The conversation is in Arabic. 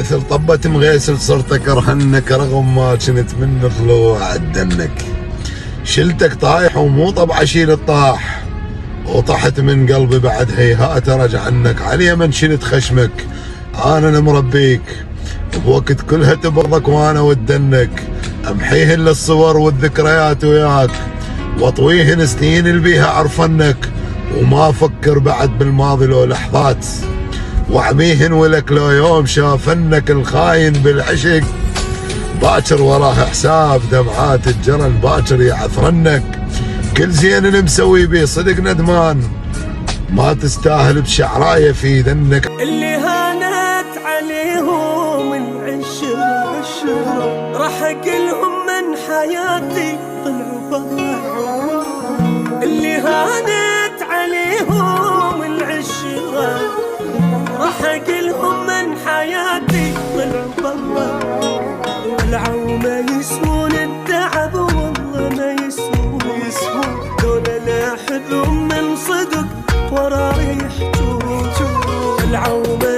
مثل طبة مغيسل صرت اكرهنك رغم ما كنت من طلوع الدنك. شلتك طايح ومو طبع اشيل الطاح، وطحت من قلبي بعد هيهات ارجع عنك. علي من شلت خشمك انا المربيك، بوقت كلها تبغضك وانا ودنك. امحيهن للصور والذكريات وياك، واطويهن سنين اللي بيها عرفنك. وما افكر بعد بالماضي لو لحظات، واعميهن ولك لو يوم شافنك الخاين بالعشق. باكر وراه حساب دمعات الجرن، باكر يعثرنك. كل زين اللي مسوي بيه صدق ندمان، ما تستاهل بشعرايه في ذنك. اللي هانت عليهم العشرة راح اقلهم من حياتي طلعوا برا. اللي هانت عليهم العشرة راح اقلهم من حياتي طلعوا برا. طلعوا ما يسوون التعب والله ما يسوون، دول لا احبهم من صدق ورا يحجون. طلعوا ما